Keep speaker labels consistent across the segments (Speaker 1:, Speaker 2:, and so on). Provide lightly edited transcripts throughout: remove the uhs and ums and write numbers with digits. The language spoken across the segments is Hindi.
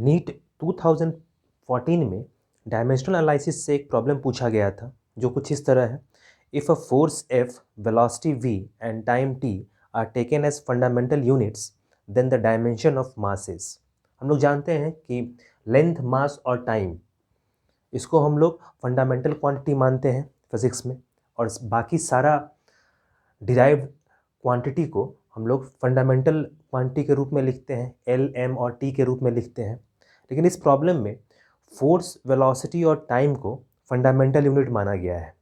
Speaker 1: नीट 2014 में डायमेंशनल एनालिसिस से एक प्रॉब्लम पूछा गया था जो कुछ इस तरह है। If a force F, velocity V and time T are taken as fundamental units then the dimension of mass is. हम लोग जानते हैं कि लेंथ, मास और टाइम, इसको हम लोग फंडामेंटल क्वांटिटी मानते हैं फिज़िक्स में, और बाकी सारा डिराइव्ड क्वांटिटी को हम लोग फंडामेंटल क्वांटिटी के रूप में लिखते हैं, L, M और T के रूप में लिखते हैं। लेकिन इस प्रॉब्लम में फोर्स, वेलोसिटी और टाइम को फंडामेंटल यूनिट माना गया है,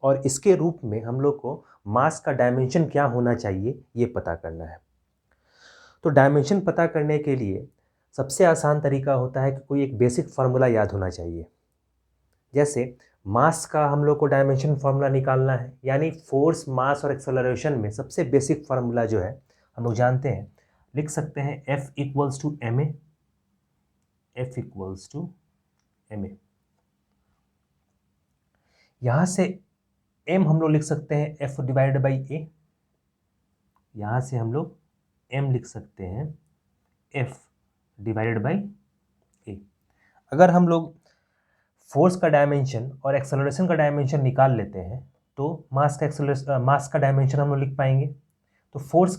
Speaker 1: और इसके रूप में हम लोग को मास का डायमेंशन क्या होना चाहिए ये पता करना है। तो डायमेंशन पता करने के लिए सबसे आसान तरीका होता है कि कोई एक बेसिक फार्मूला याद होना चाहिए। जैसे मास का हम लोग को डायमेंशन फार्मूला निकालना है, यानी फोर्स, मास और एक्सेलरेशन में सबसे बेसिक फार्मूला जो है हम लोग जानते हैं, लिख सकते हैं F equals to ma, F equals to ma। यहाँ से m हम लोग लिख सकते हैं F डिवाइडेड बाई a, यहाँ से हम लोग m लिख सकते हैं F डिवाइडेड बाई a। अगर हम लोग फोर्स का डायमेंशन और एक्सेलरेशन का डायमेंशन निकाल लेते हैं तो मास का डायमेंशन हम लोग लिख पाएंगे। तो फोर्स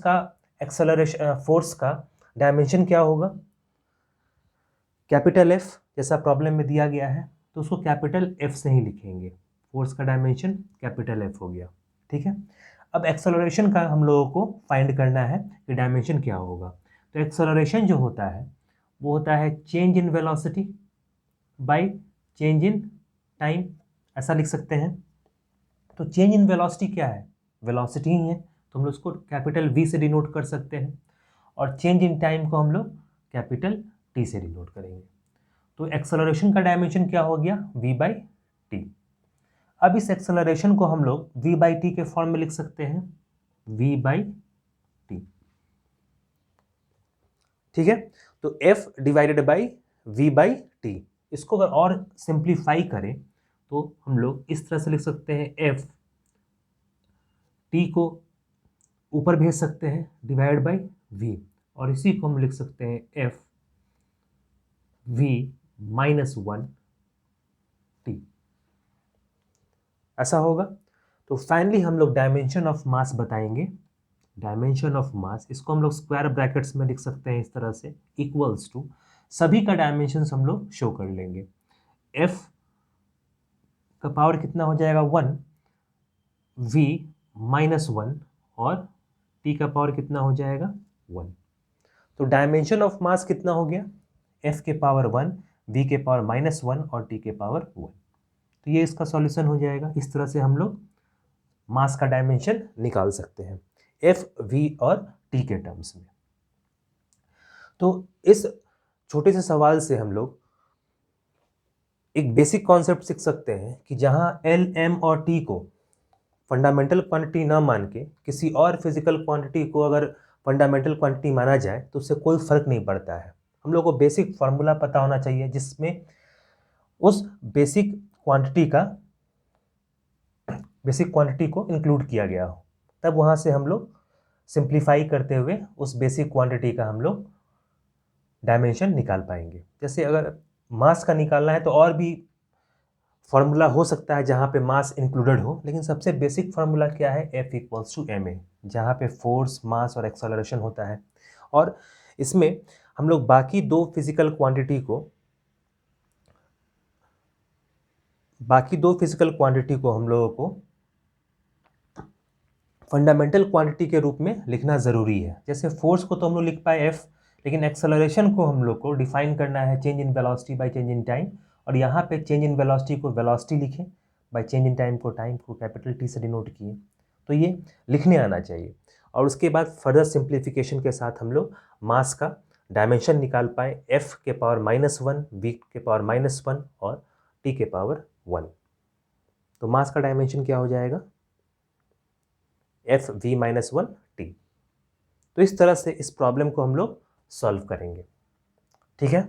Speaker 1: का डायमेंशन क्या होगा, कैपिटल F, जैसा प्रॉब्लम में दिया गया है तो उसको कैपिटल F से ही लिखेंगे। फोर्स का डायमेंशन कैपिटल F हो गया, ठीक है। अब एक्सेलरेशन का हम लोगों को फाइंड करना है कि डायमेंशन क्या होगा। तो एक्सेलरेशन जो होता है वो होता है change in velocity by change in time, ऐसा लिख सकते हैं। तो चेंज इन वेलोसिटी क्या है, वेलोसिटी ही है, तो हम लोग उसको कैपिटल V से डिनोट कर सकते हैं, और चेंज इन टाइम को हम लोग कैपिटल T से डिनोट करेंगे। तो एक्सेलरेशन का डायमेंशन क्या हो गया, V बाई टी। अब इस एक्सेलरेशन को हम लोग V बाई टी के फॉर्म में लिख सकते हैं, V बाई टी, ठीक है। तो F divided by V by T, इसको अगर और सिंप्लीफाई करें तो हम लोग इस तरह से लिख सकते हैं, F T को ऊपर भेज सकते हैं डिवाइड बाई V, और इसी को हम लिख सकते हैं F V माइनस 1 T, ऐसा होगा। तो फाइनली हम लोग डायमेंशन ऑफ मास बताएंगे। डायमेंशन ऑफ मास, इसको हम लोग स्क्वायर ब्रैकेट्स में लिख सकते हैं इस तरह से, इक्वल्स टू, सभी का डायमेंशन हम लोग शो कर लेंगे। F का पावर कितना हो जाएगा 1, V माइनस 1, और T का पावर कितना हो जाएगा 1। तो डायमेंशन ऑफ मास कितना हो गया, F के पावर 1, V के पावर माइनस 1 और T के पावर 1। तो ये इसका सॉल्यूशन हो जाएगा। इस तरह से हम लोग मास का डायमेंशन निकाल सकते हैं F, V और T के टर्म्स में। तो इस छोटे से सवाल से हम लोग एक बेसिक कॉन्सेप्ट सीख सकते हैं कि जहां L, M और T को फंडामेंटल क्वांटिटी ना मान के किसी और फिजिकल क्वांटिटी को अगर फंडामेंटल क्वांटिटी माना जाए तो उससे कोई फर्क नहीं पड़ता है। हम लोग को बेसिक फार्मूला पता होना चाहिए जिसमें उस बेसिक क्वांटिटी को इंक्लूड किया गया हो, तब वहां से हम लोग सिंप्लीफाई करते हुए उस बेसिक क्वांटिटी का हम लोग डायमेंशन निकाल पाएंगे। जैसे अगर मास का निकालना है तो और भी फार्मूला हो सकता है जहाँ पे मास इंक्लूडेड हो, लेकिन सबसे बेसिक फार्मूला क्या है, F इक्वल्स टू ma, जहाँ पे फोर्स, मास और एक्सेलरेशन होता है। और इसमें हम लोग बाकी दो फिजिकल क्वांटिटी को हम लोगों को फंडामेंटल क्वांटिटी के रूप में लिखना ज़रूरी है। जैसे फोर्स को तो हम लोग लिख पाए F, लेकिन एक्सेलरेशन को हम लोग को डिफाइन करना है change in velocity by change in time, और यहाँ पे चेंज इन वेलोसिटी को वेलोसिटी लिखें, बाय चेंज इन टाइम को कैपिटल T से डिनोट किए। तो ये लिखने आना चाहिए, और उसके बाद फर्दर सिंप्लीफिकेशन के साथ हम लोग मास का डायमेंशन निकाल पाए, F के पावर माइनस 1, V के पावर माइनस 1 और T के पावर 1। तो मास का डायमेंशन क्या हो जाएगा, F V माइनस 1 T। तो इस तरह से इस प्रॉब्लम को हम लोग सॉल्व करेंगे, ठीक है।